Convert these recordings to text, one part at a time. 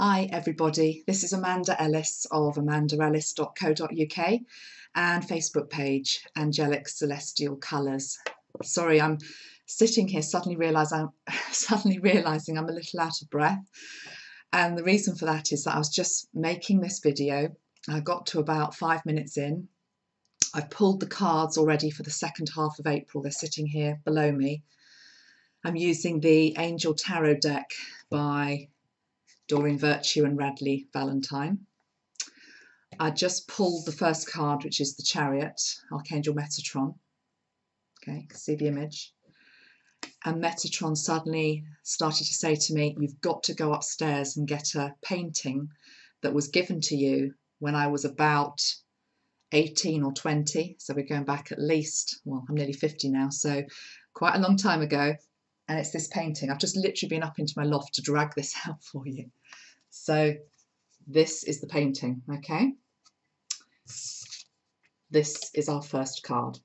Hi everybody, this is Amanda Ellis of amandaellis.co.uk and Facebook page Angelic Celestial Colours. Sorry, I'm sitting here suddenly realising I'm a little out of breath, and the reason for that is that I was just making this video. I got to about 5 minutes in. I've pulled the cards already for the second half of April. They're sitting here below me. I'm using the Angel Tarot deck by Doreen Virtue and Radley Valentine. I just pulled the first card, which is the Chariot, Archangel Metatron. Okay, you can see the image. And Metatron suddenly started to say to me, you've got to go upstairs and get a painting that was given to you when I was about 18 or 20. So we're going back at least, well, I'm nearly 50 now, so quite a long time ago. And it's this painting. I've just literally been up into my loft to drag this out for you. So this is the painting, okay? This is our first card.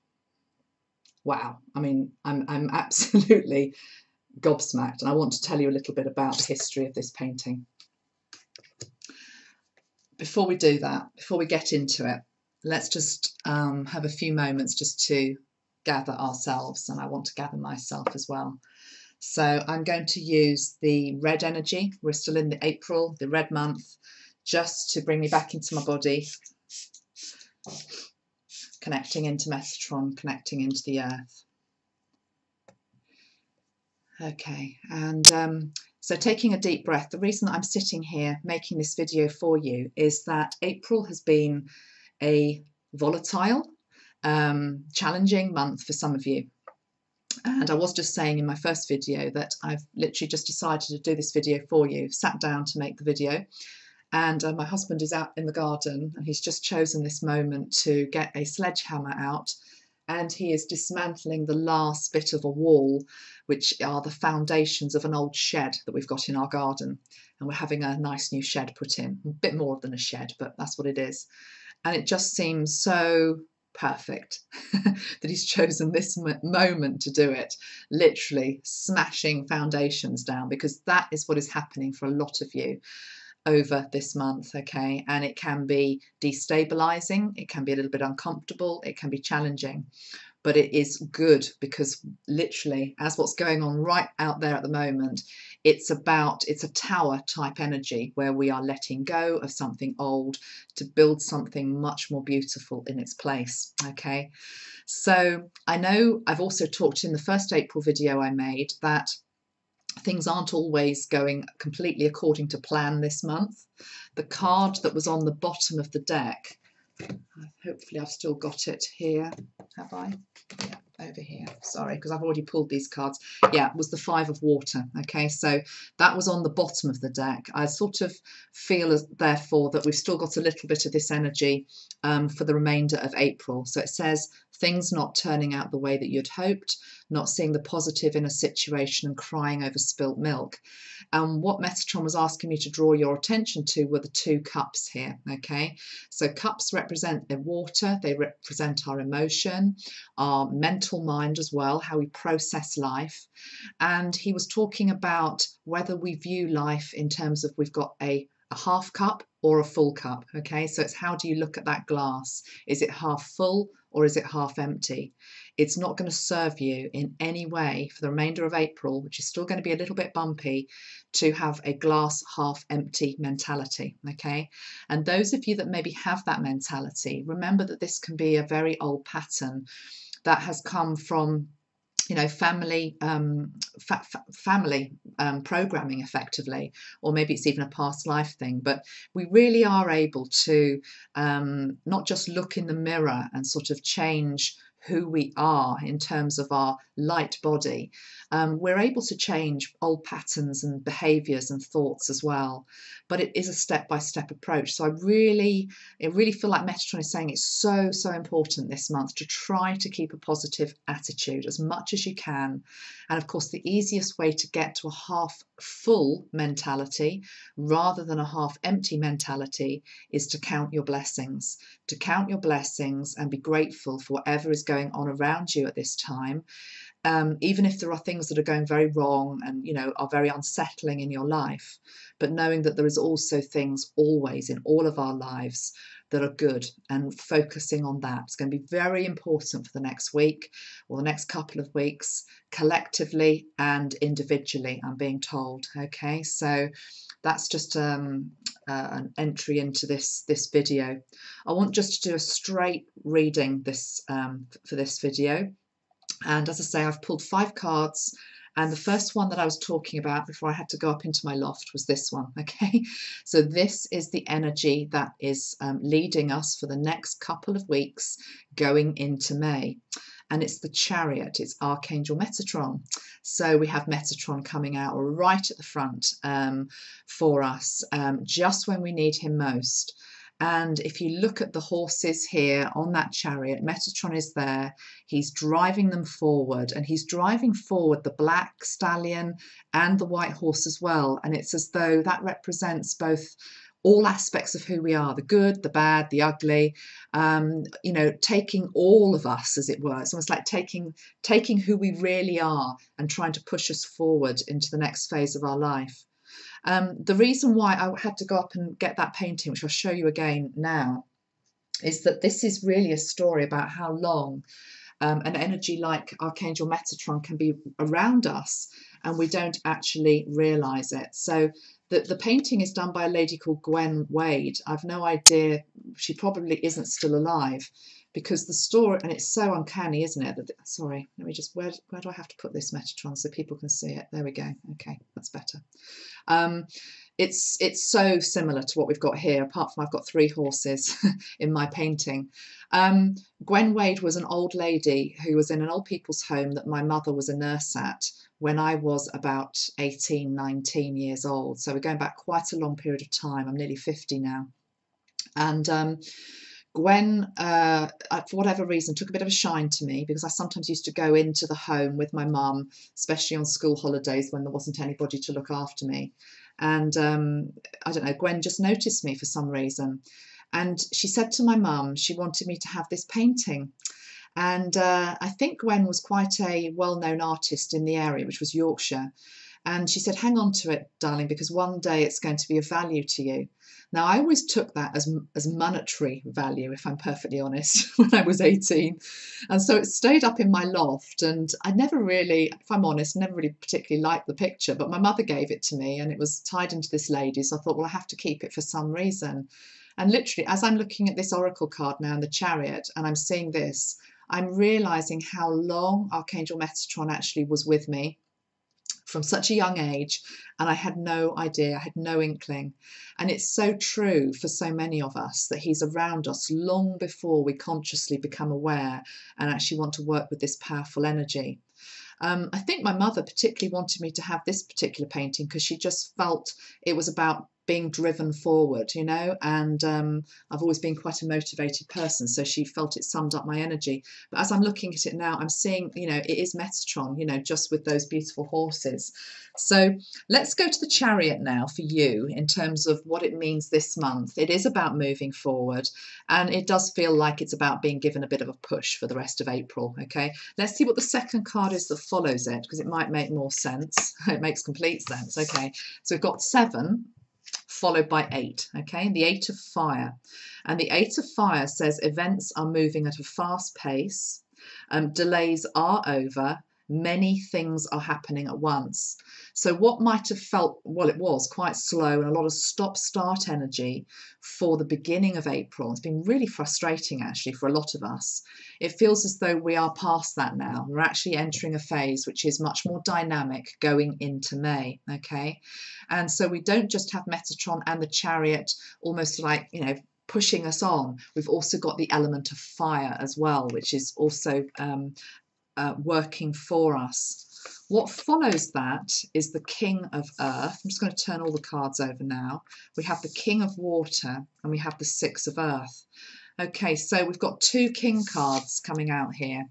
Wow, I mean, I'm absolutely gobsmacked, and I want to tell you a little bit about the history of this painting. Before we do that, before we get into it, let's just have a few moments just to gather ourselves, and I want to gather myself as well. So I'm going to use the red energy. We're still in the April, the red month, just to bring me back into my body. Connecting into Metatron, connecting into the earth. Okay, and so taking a deep breath. The reason I'm sitting here making this video for you is that April has been a volatile, challenging month for some of you. And I was just saying in my first video that I've literally just decided to do this video for you, sat down to make the video. And my husband is out in the garden, and he's just chosen this moment to get a sledgehammer out, and he is dismantling the last bit of a wall, which are the foundations of an old shed that we've got in our garden. And we're having a nice new shed put in, a bit more than a shed, but that's what it is. And it just seems so perfect that he's chosen this moment to do it, literally smashing foundations down, because that is what is happening for a lot of you over this month, okay? And it can be destabilizing, it can be a little bit uncomfortable, it can be challenging, but it is good, because literally, as what's going on right out there at the moment, it's a tower type energy where we are letting go of something old to build something much more beautiful in its place, okay? So I know I've also talked in the first April video I made that things aren't always going completely according to plan this month. The card that was on the bottom of the deck, hopefully I've still got it here, have I? Yeah, over here, sorry, because I've already pulled these cards. Yeah, it was the Five of Water, okay, so that was on the bottom of the deck. I sort of feel therefore that we've still got a little bit of this energy for the remainder of April. So it says things not turning out the way that you'd hoped, not seeing the positive in a situation and crying over spilt milk. And what Metatron was asking me to draw your attention to were the two cups here, okay? So cups represent the water, they represent our emotion, our mental mind as well, how we process life. And he was talking about whether we view life in terms of we've got a half cup or a full cup, okay? So it's how do you look at that glass? Is it half full or is it half empty? It's not going to serve you in any way for the remainder of April, which is still going to be a little bit bumpy, to have a glass half empty mentality, okay? And those of you that maybe have that mentality, remember that this can be a very old pattern that has come from, you know, family programming effectively, or maybe it's even a past life thing. But we really are able to not just look in the mirror and sort of change who we are in terms of our light body. We're able to change old patterns and behaviours and thoughts as well, but it is a step-by-step approach. So I really feel like Metatron is saying it's so important this month to try to keep a positive attitude as much as you can. And of course, the easiest way to get to a half full mentality rather than a half empty mentality is to count your blessings, and be grateful for whatever is going on around you at this time. even if there are things that are going very wrong and, you know, are very unsettling in your life, but knowing that there is also things always in all of our lives that are good, and focusing on that is going to be very important for the next week or the next couple of weeks, collectively and individually, I'm being told. Okay, so that's just an entry into this video. I want just to do a straight reading this for this video. And as I say, I've pulled 5 cards, and the first one that I was talking about before I had to go up into my loft was this one. Okay, so this is the energy that is leading us for the next couple of weeks going into May. And it's the Chariot, it's Archangel Metatron. So we have Metatron coming out right at the front for us, just when we need him most. And if you look at the horses here on that chariot, Metatron is there. He's driving them forward, and he's driving forward the black stallion and the white horse as well. And it's as though that represents both all aspects of who we are, the good, the bad, the ugly, you know, taking all of us, as it were. It's almost like taking who we really are and trying to push us forward into the next phase of our life. The reason why I had to go up and get that painting, which I'll show you again now, is that this is really a story about how long an energy like Archangel Metatron can be around us and we don't actually realise it. So the painting is done by a lady called Gwen Wade. I've no idea, she probably isn't still alive, because the story, and it's so uncanny, isn't it? Sorry, let me just, where do I have to put this Metatron so people can see it? There we go. Okay, that's better. It's so similar to what we've got here, apart from I've got 3 horses in my painting. Gwen Wade was an old lady who was in an old people's home that my mother was a nurse at when I was about 18, 19 years old. So we're going back quite a long period of time. I'm nearly 50 now. And Gwen, for whatever reason, took a bit of a shine to me, because I sometimes used to go into the home with my mum, especially on school holidays when there wasn't anybody to look after me. And I don't know, Gwen just noticed me for some reason. And she said to my mum she wanted me to have this painting. And I think Gwen was quite a well-known artist in the area, which was Yorkshire. And she said, hang on to it, darling, because one day it's going to be of value to you. Now, I always took that as monetary value, if I'm perfectly honest, when I was 18. And so it stayed up in my loft, and I never really, if I'm honest, never really particularly liked the picture, but my mother gave it to me and it was tied into this lady. So I thought, well, I have to keep it for some reason. And literally, as I'm looking at this oracle card now in the Chariot, and I'm seeing this, I'm realizing how long Archangel Metatron actually was with me from such a young age, and I had no idea, I had no inkling. And it's so true for so many of us that he's around us long before we consciously become aware and actually want to work with this powerful energy. I think my mother particularly wanted me to have this particular painting because she just felt it was about being driven forward, you know, and I've always been quite a motivated person, so she felt it summed up my energy. But as I'm looking at it now, I'm seeing, you know, it is Metatron, you know, just with those beautiful horses. So let's go to the Chariot now for you in terms of what it means this month. It is about moving forward, and it does feel like it's about being given a bit of a push for the rest of April. Okay, let's see what the second card is that follows it, because it might make more sense. It makes complete sense. Okay, so we've got 7 followed by 8, okay, the 8 of fire. And the 8 of fire says events are moving at a fast pace, delays are over, many things are happening at once. So what might have felt, well, it was quite slow and a lot of stop-start energy for the beginning of April. It's been really frustrating actually for a lot of us. It feels as though we are past that now. We're actually entering a phase which is much more dynamic going into May, okay? And so we don't just have Metatron and the Chariot almost like, you know, pushing us on. We've also got the element of fire as well, which is also working for us. What follows that is the King of Earth. I'm just going to turn all the cards over now. We have the King of Water and we have the 6 of Earth. Okay, so we've got 2 King cards coming out here.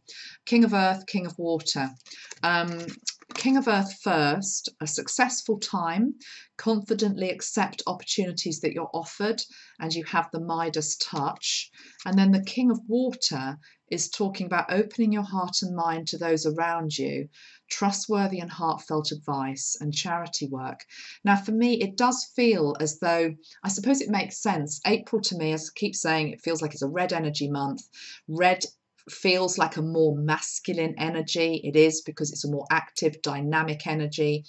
King of Earth, King of Water. King of Earth first, a successful time, confidently accept opportunities that you're offered, and you have the Midas touch. And then the King of Water is talking about opening your heart and mind to those around you, trustworthy and heartfelt advice, and charity work. Now, for me, it does feel as though, I suppose it makes sense. April to me, as I keep saying, it feels like it's a red energy month. Red feels like a more masculine energy. It is, because it's a more active, dynamic energy.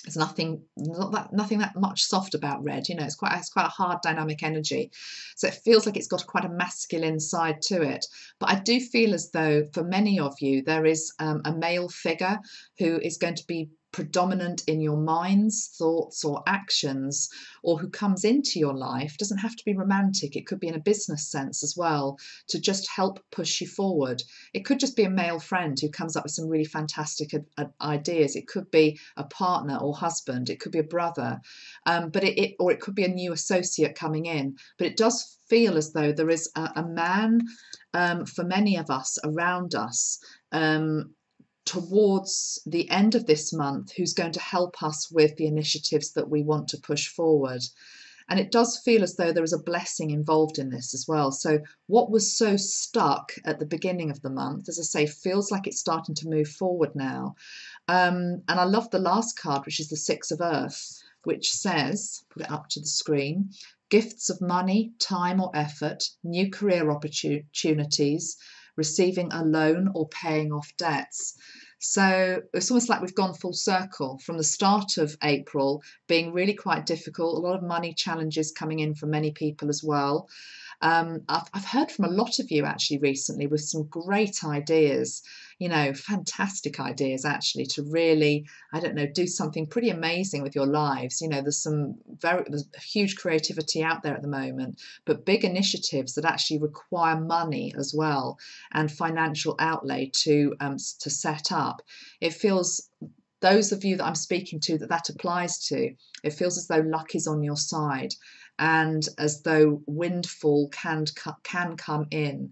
There's nothing that much soft about red, you know. It's quite a hard, dynamic energy, so it feels like it's got quite a masculine side to it. But I do feel as though for many of you there is a male figure who is going to be predominant in your minds, thoughts, or actions, or who comes into your life. Doesn't have to be romantic, it could be in a business sense as well, to just help push you forward. It could just be a male friend who comes up with some really fantastic ideas. It could be a partner or husband, it could be a brother, or it could be a new associate coming in. But it does feel as though there is a man, for many of us, around us, towards the end of this month, who's going to help us with the initiatives that we want to push forward. And it does feel as though there is a blessing involved in this as well. So what was so stuck at the beginning of the month, as I say, feels like it's starting to move forward now. And I love the last card, which is the Six of Earth, which says, put it up to the screen, gifts of money, time or effort, new career opportunities, receiving a loan or paying off debts. So it's almost like we've gone full circle from the start of April being really quite difficult, a lot of money challenges coming in for many people as well. I've heard from a lot of you actually recently with some great ideas, you know, fantastic ideas actually, to really, I don't know, do something pretty amazing with your lives. You know, there's huge creativity out there at the moment, but big initiatives that actually require money as well, and financial outlay to set up. It feels, those of you that I'm speaking to that applies to, it feels as though luck is on your side, and as though windfall can come in.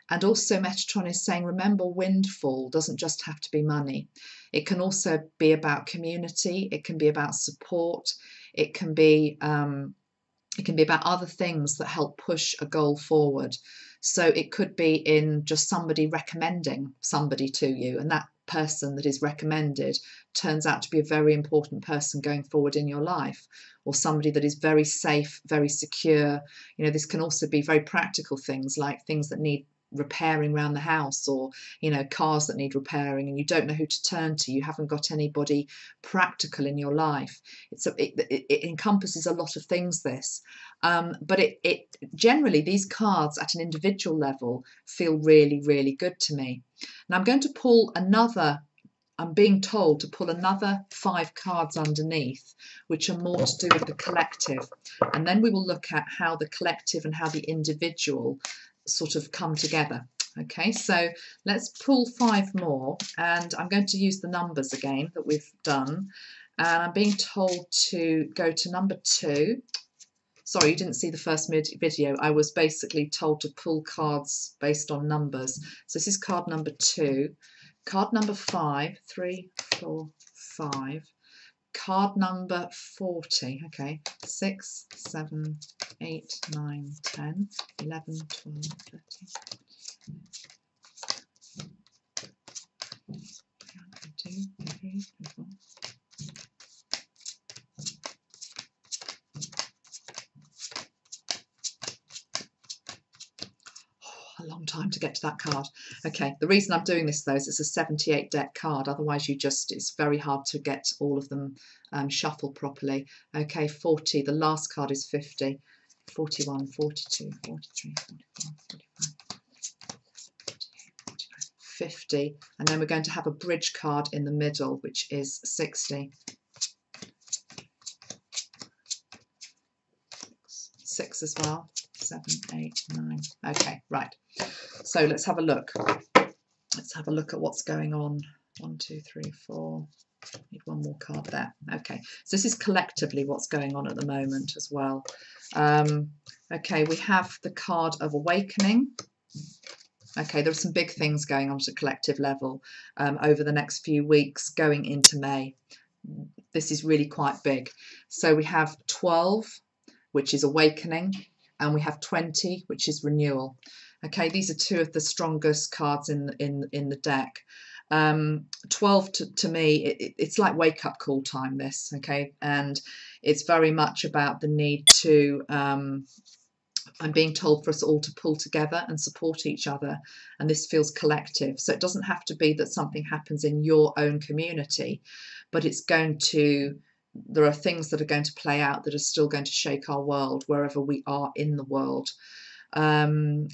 And also Metatron is saying, remember, windfall doesn't just have to be money. It can also be about community. It can be about support. It can be about other things that help push a goal forward. So it could be in just somebody recommending somebody to you, and that person that is recommended turns out to be a very important person going forward in your life, or somebody that is very safe, very secure. You know, this can also be very practical things, like things that need repairing around the house, or, you know, cars that need repairing and you don't know who to turn to. You haven't got anybody practical in your life. It encompasses a lot of things, this, but it generally, these cards at an individual level feel really, really good to me. Now I'm going to pull another, I'm being told to pull another 5 cards underneath, which are more to do with the collective, and then we will look at how the collective and how the individual sort of come together. Okay, so let's pull 5 more, and I'm going to use the numbers again that we've done, and I'm being told to go to number 2. Sorry, you didn't see the first video. I was basically told to pull cards based on numbers. So this is card number 2, card number 5, 3, 4, 5, card number 40. Okay, 6, 7, 8, 9, 10, 11, 12, 13. A long time to get to that card. Okay, the reason I'm doing this though is it's a 78 deck card, otherwise it's very hard to get all of them shuffled properly. Okay, 40, the last card is 50, 41, 42, 43, 44, 45, 50, and then we're going to have a bridge card in the middle, which is 60. 6 as well, 7, 8, 9. Okay, right. So let's have a look. Let's have a look at what's going on. 1, 2, 3, 4. Need one more card there. Okay, so this is collectively what's going on at the moment as well. Okay, we have the card of awakening. Okay, there are some big things going on at a collective level over the next few weeks going into May. This is really quite big. So we have 12, which is awakening, and we have 20, which is renewal. Okay, these are two of the strongest cards in the deck. 12 to me, it's like wake up call time, this, okay, and it's very much about the need to I'm being told for us all to pull together and support each other, and this feels collective. So it doesn't have to be that something happens in your own community, but it's going to, there are things that are going to play out that are still going to shake our world wherever we are in the world. And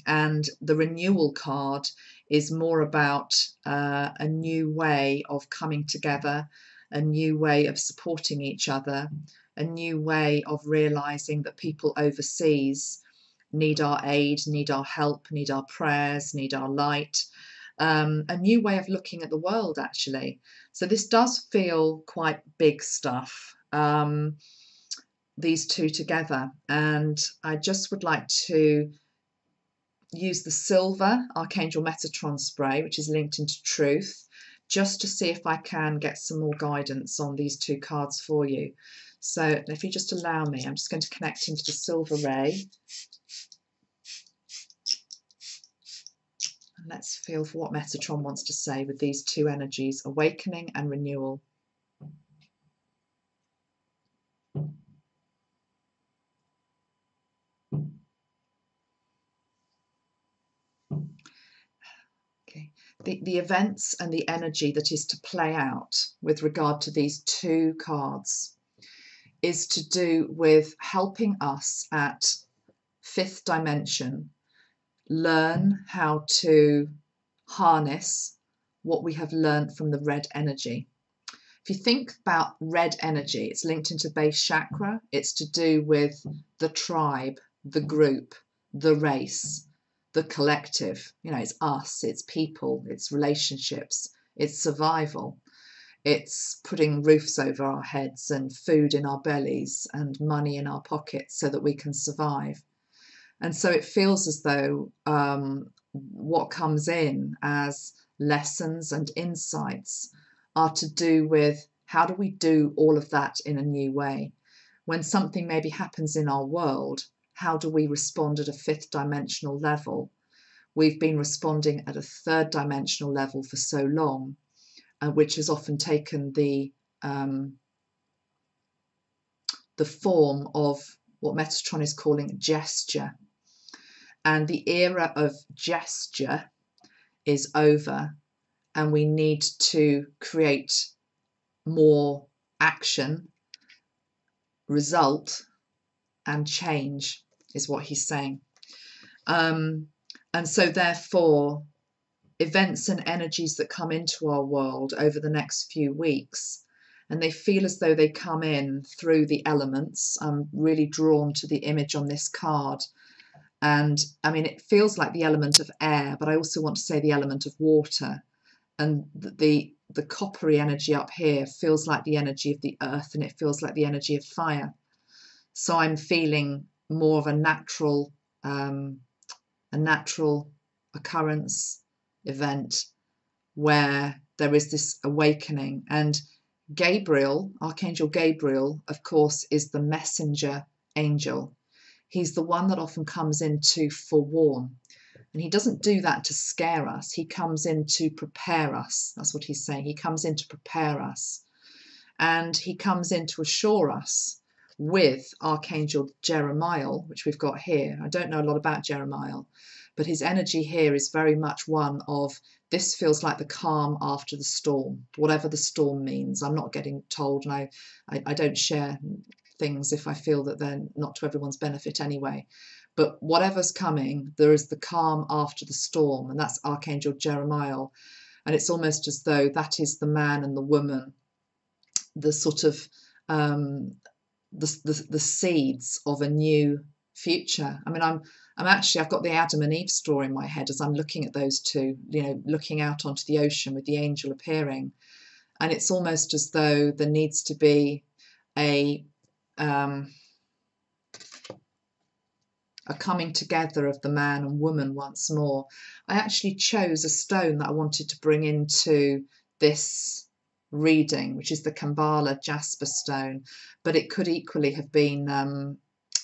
the renewal card is more about a new way of coming together, a new way of supporting each other, a new way of realizing that people overseas need our aid, need our help, need our prayers, need our light, a new way of looking at the world, actually. So this does feel quite big stuff, these two together. And I just would like to use the silver Archangel Metatron spray, which is linked into truth, just to see if I can get some more guidance on these two cards for you. So if you just allow me, I'm just going to connect into the silver ray. And let's feel for what Metatron wants to say with these two energies, awakening and renewal. Okay. The events and the energy that is to play out with regard to these two cards is to do with helping us at fifth dimension learn how to harness what we have learned from the red energy. If you think about red energy, it's linked into base chakra. It's to do with the tribe, the group, the race, the collective. You know, it's us, it's people, it's relationships, it's survival. It's putting roofs over our heads and food in our bellies and money in our pockets so that we can survive. And so it feels as though what comes in as lessons and insights are to do with how do we do all of that in a new way? When something maybe happens in our world, how do we respond at a fifth dimensional level? We've been responding at a third dimensional level for so long, which has often taken the form of what Metatron is calling gesture. And the era of gesture is over, and we need to create more action, result, and change, is what he's saying. And so therefore, events and energies that come into our world over the next few weeks, and they feel as though they come in through the elements. I'm really drawn to the image on this card. And I mean, it feels like the element of air, but I also want to say the element of water. And the coppery energy up here feels like the energy of the earth, and it feels like the energy of fire. So I'm feeling more of a natural occurrence, event, where there is this awakening. And Gabriel, Archangel Gabriel, of course, is the messenger angel. He's the one that often comes in to forewarn. And he doesn't do that to scare us. He comes in to prepare us. That's what he's saying. He comes in to prepare us. And he comes in to assure us with Archangel Jeremiah, which we've got here. I don't know a lot about Jeremiah, but his energy here is very much one of, this feels like the calm after the storm, whatever the storm means. I'm not getting told, and I don't share things if I feel that they're not to everyone's benefit anyway. But whatever's coming, there is the calm after the storm, and that's Archangel Jeremiah. And it's almost as though that is the man and the woman, the sort of the seeds of a new future. I mean, I've got the Adam and Eve story in my head as I'm looking at those two, you know, looking out onto the ocean with the angel appearing. And it's almost as though there needs to be a coming together of the man and woman once more. I actually chose a stone that I wanted to bring into this reading, which is the Kambala jasper stone, but it could equally have been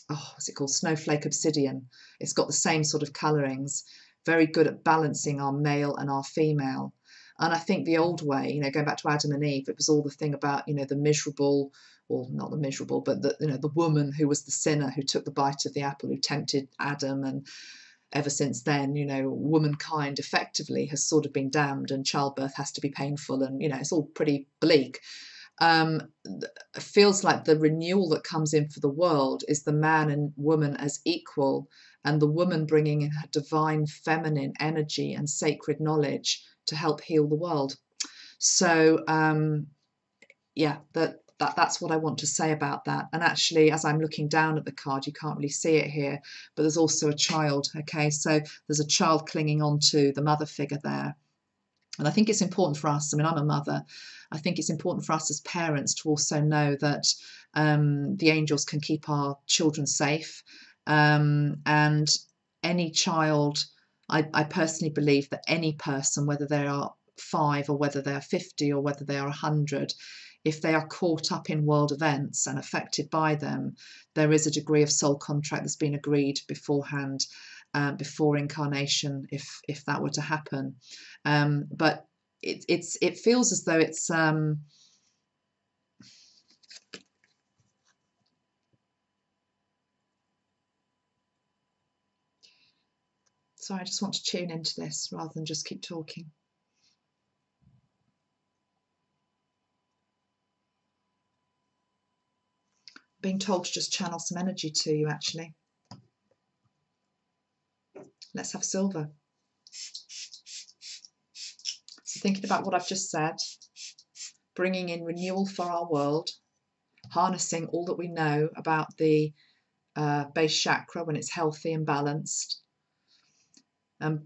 what's it called, snowflake obsidian. It's got the same sort of colorings, very good at balancing our male and our female. And I think the old way, going back to Adam and Eve, it was all the thing about, the miserable, or not the miserable, but the woman who was the sinner, who took the bite of the apple, who tempted Adam. And ever since then, womankind effectively has sort of been damned, and childbirth has to be painful, and, it's all pretty bleak. It feels like the renewal that comes in for the world is the man and woman as equal, and the woman bringing in her divine feminine energy and sacred knowledge to help heal the world. So yeah, that's what I want to say about that. And actually, as I'm looking down at the card, you can't really see it here, but there's also a child. Okay, so there's a child clinging on to the mother figure there. And I think it's important for us, I'm a mother, I think it's important for us as parents to also know that the angels can keep our children safe. And any child, I personally believe that any person, whether they are 5 or whether they are 50 or whether they are 100, if they are caught up in world events and affected by them, there is a degree of soul contract that's been agreed beforehand, before incarnation, if that were to happen. But it feels as though it's sorry, I just want to tune into this rather than just keep talking. Being told to just channel some energy to you, actually. Let's have silver. So thinking about what I've just said, bringing in renewal for our world, harnessing all that we know about the base chakra when it's healthy and balanced, and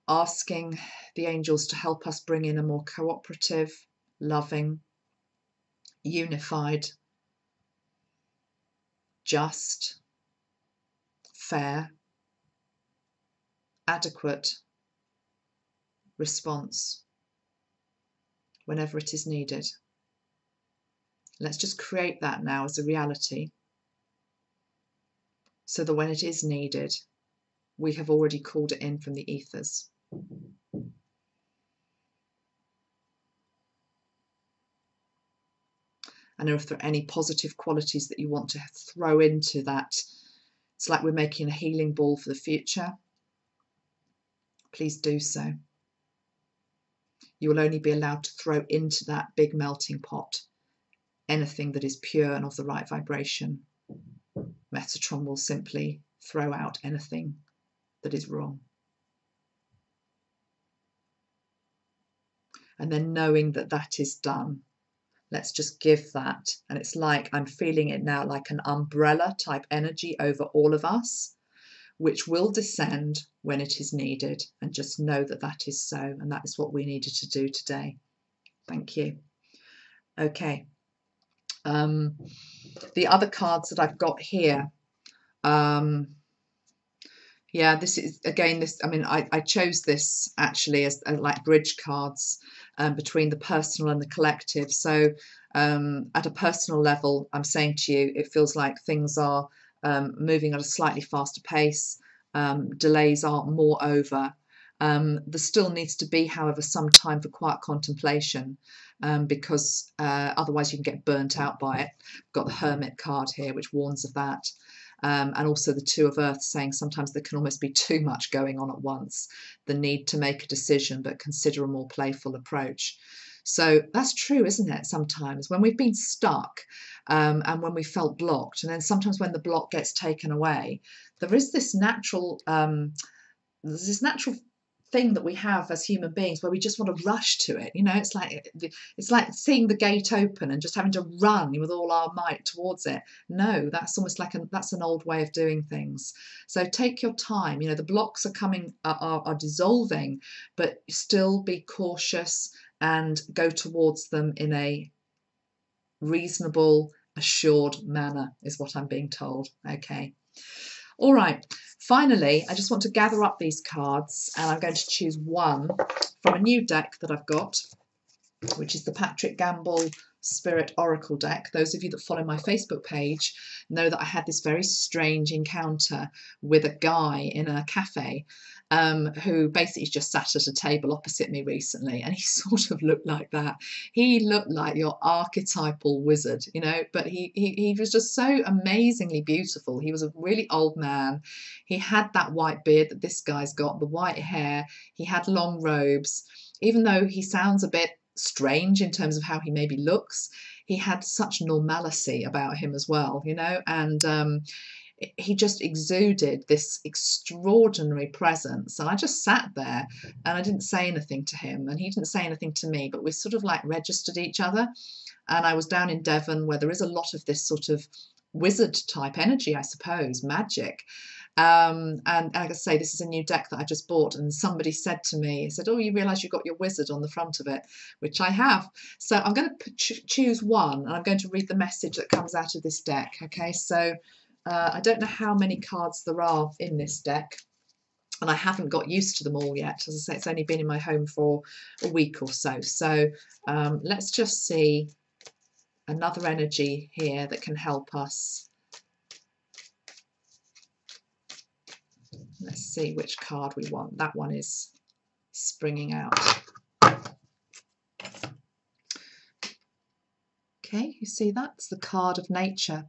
asking the angels to help us bring in a more cooperative, loving, unified, just, fair, adequate response whenever it is needed. Let's just create that now as a reality, so that when it is needed, we have already called it in from the ethers. And if there are any positive qualities that you want to throw into that, it's like we're making a healing ball for the future, please do so. You will only be allowed to throw into that big melting pot anything that is pure and of the right vibration. Metatron will simply throw out anything that is wrong. And then knowing that that is done, let's just give that. And it's like, I'm feeling it now like an umbrella type energy over all of us, which will descend when it is needed. And just know that that is so. And that is what we needed to do today. Thank you. Okay. The other cards that I've got here, yeah, this is, again, this, I chose this actually as like bridge cards between the personal and the collective. So at a personal level, I'm saying to you, it feels like things are moving at a slightly faster pace. Delays are more over. There still needs to be, however, some time for quiet contemplation, because otherwise you can get burnt out by it. I've got the Hermit card here, which warns of that. And also the Two of Earth, saying sometimes there can almost be too much going on at once. The need to make a decision, but consider a more playful approach. So that's true, isn't it? Sometimes when we've been stuck and when we felt blocked, and then sometimes when the block gets taken away, there is this natural thing that we have as human beings where we just want to rush to it. It's like seeing the gate open and just having to run with all our might towards it. No, that's almost like that's an old way of doing things. So take your time. The blocks are coming, are dissolving, but still be cautious and go towards them in a reasonable, assured manner, is what I'm being told. Okay. All right. Finally, I just want to gather up these cards, and I'm going to choose one from a new deck that I've got, which is the Patrick Gamble Spirit Oracle deck. Those of you that follow my Facebook page know that I had this very strange encounter with a guy in a cafe, who basically just sat at a table opposite me recently, and he sort of looked like that. He looked like your archetypal wizard, you know, but he was just so amazingly beautiful. He was a really old man. He had that white beard that this guy's got, the white hair. He had long robes. Even though he sounds a bit strange in terms of how he maybe looks, he had such normalcy about him as well, you know, and he just exuded this extraordinary presence. And I just sat there and I didn't say anything to him and he didn't say anything to me, but we sort of like registered each other. And I was down in Devon, where there is a lot of this sort of wizard type energy, I suppose, magic. And like I say, this is a new deck that I just bought, and somebody said to me, he said, oh, you realise you've got your wizard on the front of it, which I have. So I'm going to choose one, and I'm going to read the message that comes out of this deck. Okay, so I don't know how many cards there are in this deck, and I haven't got used to them all yet. As I say, it's only been in my home for a week or so. So let's just see another energy here that can help us. Let's see which card we want. That one is springing out. Okay, you see that's the card of nature.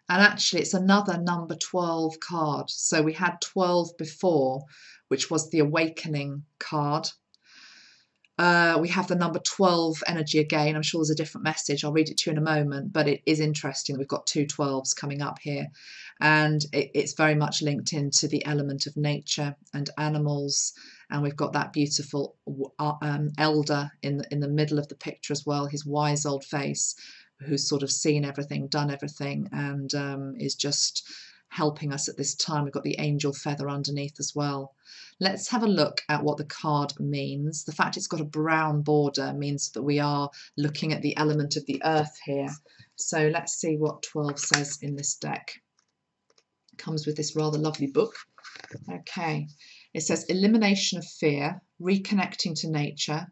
And actually it's another number 12 card. So we had 12 before, which was the awakening card. We have the number 12 energy again. I'm sure there's a different message. I'll read it to you in a moment, but it is interesting. We've got two 12s coming up here, and it's very much linked into the element of nature and animals. And we've got that beautiful elder in the middle of the picture as well, his wise old face, who's sort of seen everything, done everything, and is just helping us at this time. We've got the angel feather underneath as well. Let's have a look at what the card means. The fact it's got a brown border means that we are looking at the element of the earth here. So let's see what 12 says in this deck. It comes with this rather lovely book. Okay, it says elimination of fear, reconnecting to nature,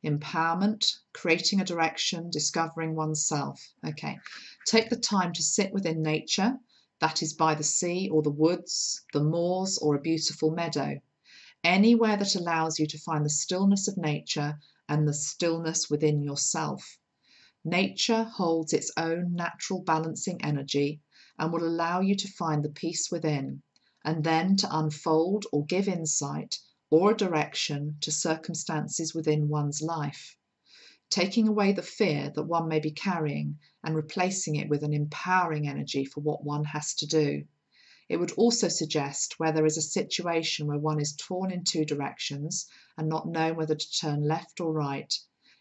empowerment, creating a direction, discovering oneself. Okay, take the time to sit within nature. That is by the sea or the woods, the moors or a beautiful meadow. Anywhere that allows you to find the stillness of nature and the stillness within yourself. Nature holds its own natural balancing energy and will allow you to find the peace within, and then to unfold or give insight or a direction to circumstances within one's life. Taking away the fear that one may be carrying and replacing it with an empowering energy for what one has to do. It would also suggest where there is a situation where one is torn in two directions and not knowing whether to turn left or right,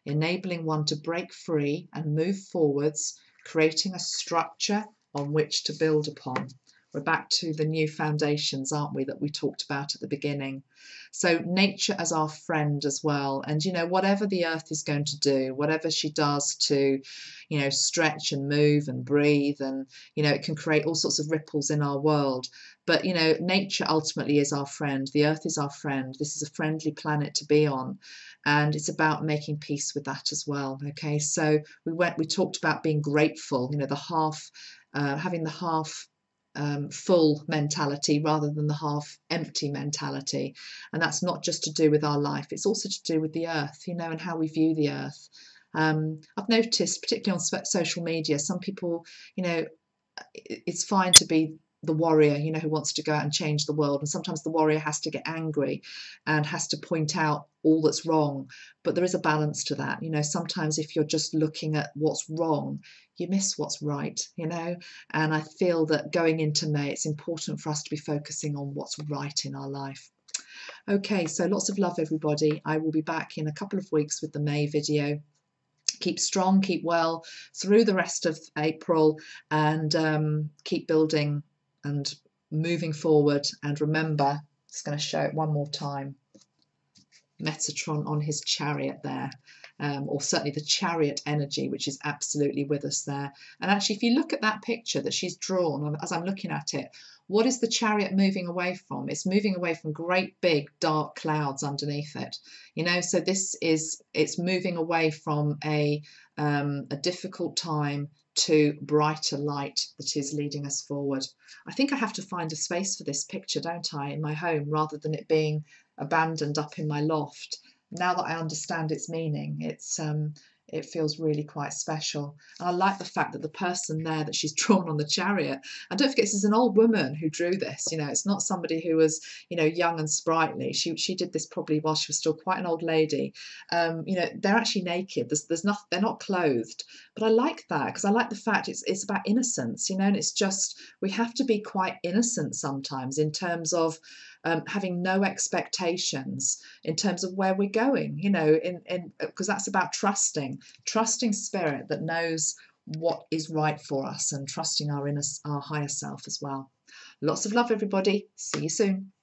enabling one to break free and move forwards, creating a structure on which to build upon. We're back to the new foundations, aren't we, that we talked about at the beginning. So nature as our friend as well. And, you know, whatever the earth is going to do, whatever she does to, you know, stretch and move and breathe, and, you know, it can create all sorts of ripples in our world. But, you know, nature ultimately is our friend. The earth is our friend. This is a friendly planet to be on. And it's about making peace with that as well. Okay, so we talked about being grateful, you know, the half, having the half full mentality rather than the half empty mentality. And that's not just to do with our life, it's also to do with the earth, you know, and how we view the earth. I've noticed, particularly on social media, some people, you know, it's fine to be the warrior, you know, who wants to go out and change the world, and sometimes the warrior has to get angry and has to point out all that's wrong. But there is a balance to that, you know. Sometimes if you're just looking at what's wrong, you miss what's right, you know. And I feel that going into May, it's important for us to be focusing on what's right in our life. Okay, so lots of love, everybody. I will be back in a couple of weeks with the May video. Keep strong, keep well through the rest of April, and keep building and moving forward. And remember, just going to show it one more time, Metatron on his chariot there, or certainly the chariot energy, which is absolutely with us there. And actually, if you look at that picture that she's drawn, as I'm looking at it, what is the chariot moving away from? It's moving away from great big dark clouds underneath it, you know. So it's moving away from a difficult time to brighter light that is leading us forward. I think I have to find a space for this picture, don't I, in my home, rather than it being abandoned up in my loft. Now that I understand its meaning, it feels really quite special. And I like the fact that the person there that she's drawn on the chariot, and don't forget, this is an old woman who drew this, you know, it's not somebody who was, you know, young and sprightly. She did this probably while she was still quite an old lady. You know, they're actually naked. There's nothing, they're not clothed. But I like that, because I like the fact it's about innocence, you know, and it's just, we have to be quite innocent sometimes in terms of having no expectations in terms of where we're going, you know, because that's about trusting spirit that knows what is right for us, and trusting our higher self as well. Lots of love, everybody. See you soon.